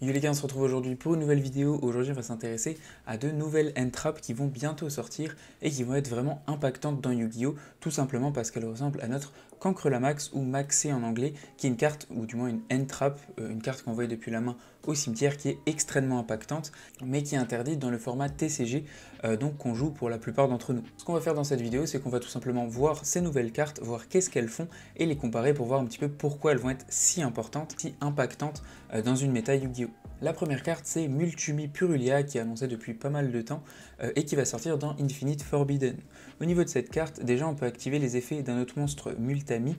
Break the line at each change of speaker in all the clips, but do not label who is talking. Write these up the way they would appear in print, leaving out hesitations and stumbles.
Yo les gars, on se retrouve aujourd'hui pour une nouvelle vidéo. Aujourd'hui, on va s'intéresser à de nouvelles end traps qui vont bientôt sortir et qui vont être vraiment impactantes dans Yu-Gi-Oh! Tout simplement parce qu'elles ressemblent à notre Cancrelamax ou Maxé en anglais, qui est une carte, ou du moins une end trap, une carte qu'on voit depuis la main au cimetière, qui est extrêmement impactante, mais qui est interdite dans le format TCG, donc qu'on joue pour la plupart d'entre nous. Ce qu'on va faire dans cette vidéo, c'est qu'on va tout simplement voir ces nouvelles cartes, voir qu'est-ce qu'elles font et les comparer pour voir un petit peu pourquoi elles vont être si importantes, si impactantes dans une méta Yu-Gi-Oh! La première carte, c'est Multumi Purulia qui est annoncée depuis pas mal de temps et qui va sortir dans Infinite Forbidden. Au niveau de cette carte, déjà on peut activer les effets d'un autre monstre Multami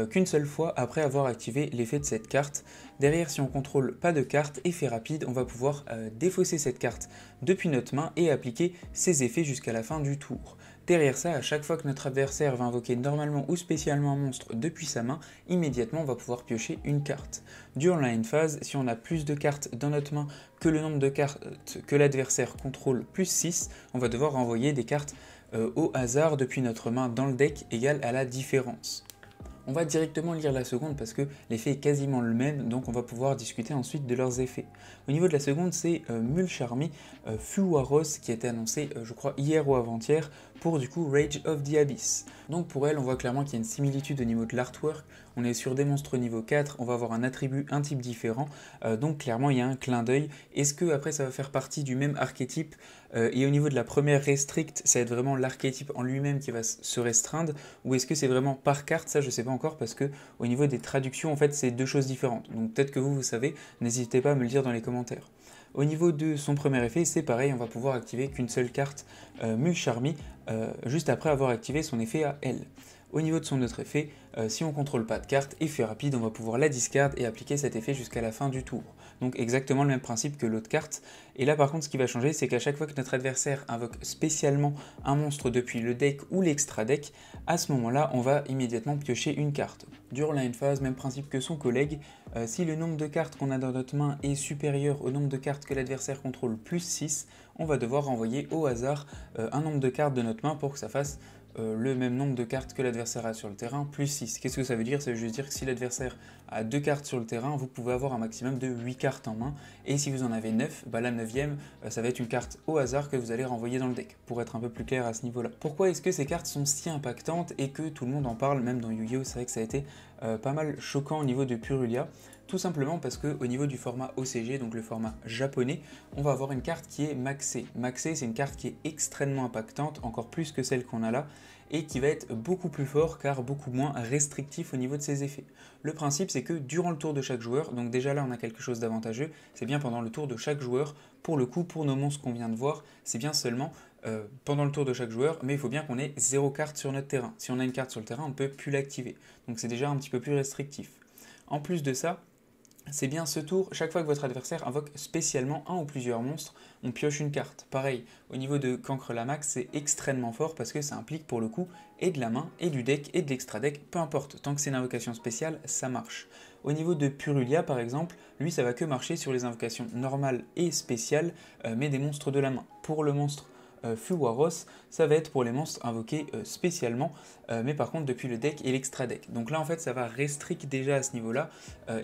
qu'une seule fois après avoir activé l'effet de cette carte. Derrière, si on contrôle pas de carte, effet rapide, on va pouvoir défausser cette carte depuis notre main et appliquer ses effets jusqu'à la fin du tour. Derrière ça, à chaque fois que notre adversaire va invoquer normalement ou spécialement un monstre depuis sa main, immédiatement on va pouvoir piocher une carte. Durant la end phase, si on a plus de cartes dans notre main que le nombre de cartes que l'adversaire contrôle plus 6, on va devoir renvoyer des cartes au hasard depuis notre main dans le deck égale à la différence. On va directement lire la seconde parce que l'effet est quasiment le même, donc on va pouvoir discuter ensuite de leurs effets. Au niveau de la seconde, c'est Mulcharmy Fuwaros qui a été annoncé, je crois, hier ou avant-hier, pour du coup Rage of the Abyss. Donc pour elle, on voit clairement qu'il y a une similitude au niveau de l'artwork. On est sur des monstres niveau 4, on va avoir un attribut, un type différent, donc clairement il y a un clin d'œil. Est-ce que après ça va faire partie du même archétype et au niveau de la première restrict, ça va être vraiment l'archétype en lui-même qui va se restreindre, ou est-ce que c'est vraiment par carte? Ça je sais pas encore parce que au niveau des traductions en fait c'est deux choses différentes. Donc peut-être que vous savez, n'hésitez pas à me le dire dans les commentaires. Au niveau de son premier effet, c'est pareil, on va pouvoir activer qu'une seule carte Mulcharmy juste après avoir activé son effet à elle. Au niveau de son autre effet, si on ne contrôle pas de carte, effet rapide, on va pouvoir la discard et appliquer cet effet jusqu'à la fin du tour. Donc exactement le même principe que l'autre carte. Et là par contre ce qui va changer, c'est qu'à chaque fois que notre adversaire invoque spécialement un monstre depuis le deck ou l'extra deck, à ce moment-là on va immédiatement piocher une carte. Durant la end phase, même principe que son collègue, si le nombre de cartes qu'on a dans notre main est supérieur au nombre de cartes que l'adversaire contrôle plus 6, on va devoir renvoyer au hasard un nombre de cartes de notre main pour que ça fasse le même nombre de cartes que l'adversaire a sur le terrain, plus 6. Qu'est-ce que ça veut dire? Ça veut juste dire que si l'adversaire a 2 cartes sur le terrain, vous pouvez avoir un maximum de 8 cartes en main, et si vous en avez 9, bah la 9e, ça va être une carte au hasard que vous allez renvoyer dans le deck, pour être un peu plus clair à ce niveau-là. Pourquoi est-ce que ces cartes sont si impactantes et que tout le monde en parle, même dans Yu-Gi-Oh! C'est vrai que ça a été pas mal choquant au niveau de Purulia. Tout simplement parce qu'au niveau du format OCG, donc le format japonais, on va avoir une carte qui est maxée. Maxée, c'est une carte qui est extrêmement impactante, encore plus que celle qu'on a là, et qui va être beaucoup plus fort car beaucoup moins restrictif au niveau de ses effets. Le principe, c'est que durant le tour de chaque joueur, donc déjà là on a quelque chose d'avantageux, c'est bien pendant le tour de chaque joueur, pour le coup, pour nos monstres qu'on vient de voir, c'est bien seulement pendant le tour de chaque joueur, mais il faut bien qu'on ait 0 carte sur notre terrain. Si on a une carte sur le terrain, on ne peut plus l'activer. Donc c'est déjà un petit peu plus restrictif. En plus de ça, c'est bien ce tour, chaque fois que votre adversaire invoque spécialement un ou plusieurs monstres, on pioche une carte. Pareil, au niveau de Cancrelamax, c'est extrêmement fort parce que ça implique pour le coup et de la main, et du deck, et de l'extra deck, peu importe, tant que c'est une invocation spéciale, ça marche. Au niveau de Purulia par exemple, lui ça va que marcher sur les invocations normales et spéciales, mais des monstres de la main. Pour le monstre Fuwaros, ça va être pour les monstres invoqués spécialement, mais par contre depuis le deck et l'extra deck. Donc là en fait ça va restrict déjà à ce niveau-là,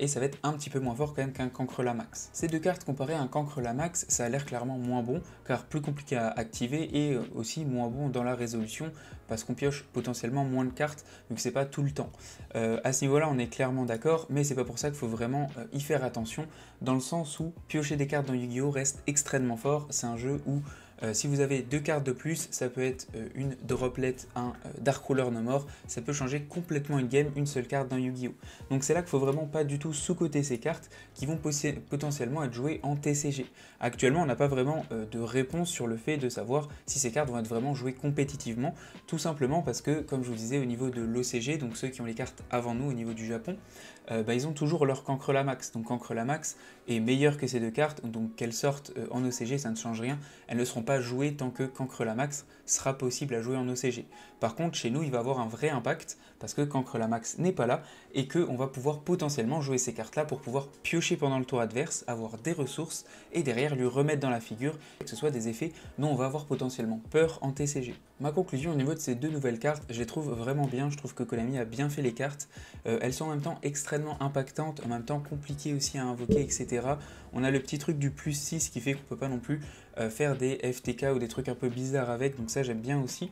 et ça va être un petit peu moins fort quand même qu'un Cancrelamax. Ces deux cartes comparées à un Cancrelamax, ça a l'air clairement moins bon, car plus compliqué à activer et aussi moins bon dans la résolution, parce qu'on pioche potentiellement moins de cartes, vu que c'est pas tout le temps. À ce niveau-là on est clairement d'accord, mais c'est pas pour ça qu'il faut vraiment y faire attention, dans le sens où piocher des cartes dans Yu-Gi-Oh! Reste extrêmement fort. C'est un jeu où si vous avez 2 cartes de plus, ça peut être une Droplet, un Dark Ruler No More, ça peut changer complètement une game, une seule carte dans Yu-Gi-Oh! Donc c'est là qu'il faut vraiment pas du tout sous-coter ces cartes qui vont potentiellement être jouées en TCG. Actuellement, on n'a pas vraiment de réponse sur le fait de savoir si ces cartes vont être vraiment jouées compétitivement, tout simplement parce que, comme je vous disais, au niveau de l'OCG, donc ceux qui ont les cartes avant nous au niveau du Japon, ils ont toujours leur Cancrelamax. Donc Cancrelamax est meilleur que ces deux cartes, donc qu'elles sortent en OCG, ça ne change rien. Elles ne seront pas jouées tant que Cancrelamax sera possible à jouer en OCG. Par contre, chez nous, il va avoir un vrai impact, parce que Cancrelamax n'est pas là, et qu'on va pouvoir potentiellement jouer ces cartes-là pour pouvoir piocher pendant le tour adverse, avoir des ressources, et derrière lui remettre dans la figure, que ce soit des effets dont on va avoir potentiellement peur en TCG. Ma conclusion au niveau de ces deux nouvelles cartes, je les trouve vraiment bien, je trouve que Konami a bien fait les cartes. Elles sont en même temps extrêmement impactantes, en même temps compliquées aussi à invoquer, etc. On a le petit truc du +6 qui fait qu'on peut pas non plus faire des FTK ou des trucs un peu bizarres avec, donc ça j'aime bien aussi.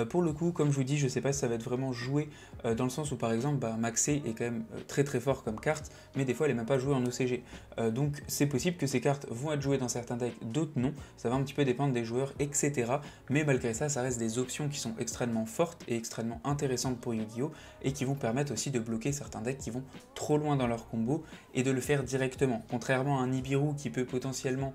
Pour le coup, comme je vous dis, je sais pas si ça va être vraiment joué dans le sens où par exemple Maxé est quand même très très fort comme carte, mais des fois elle est même pas jouée en OCG. Donc c'est possible que ces cartes vont être jouées dans certains decks, d'autres non, ça va un petit peu dépendre des joueurs, etc. Mais malgré ça, ça reste des options qui sont extrêmement fortes et extrêmement intéressantes pour Yu-Gi-Oh! Et qui vont permettre aussi de bloquer certains decks qui vont trop loin dans leur combo et de le faire directement. Contrairement à un Nibiru qui peut potentiellement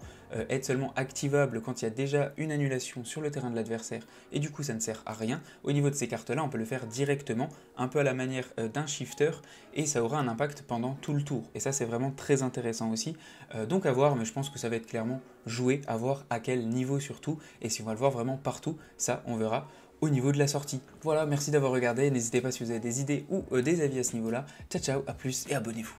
être seulement activable quand il y a déjà une annulation sur le terrain de l'adversaire et du coup ça ne sert à rien. Au niveau de ces cartes là on peut le faire directement, un peu à la manière d'un shifter, et ça aura un impact pendant tout le tour, et ça c'est vraiment très intéressant aussi. Donc à voir, mais je pense que ça va être clairement joué, à voir à quel niveau surtout, et si on va le voir vraiment partout, ça on verra au niveau de la sortie. Voilà, merci d'avoir regardé, n'hésitez pas si vous avez des idées ou des avis à ce niveau là. Ciao ciao, à plus et abonnez-vous.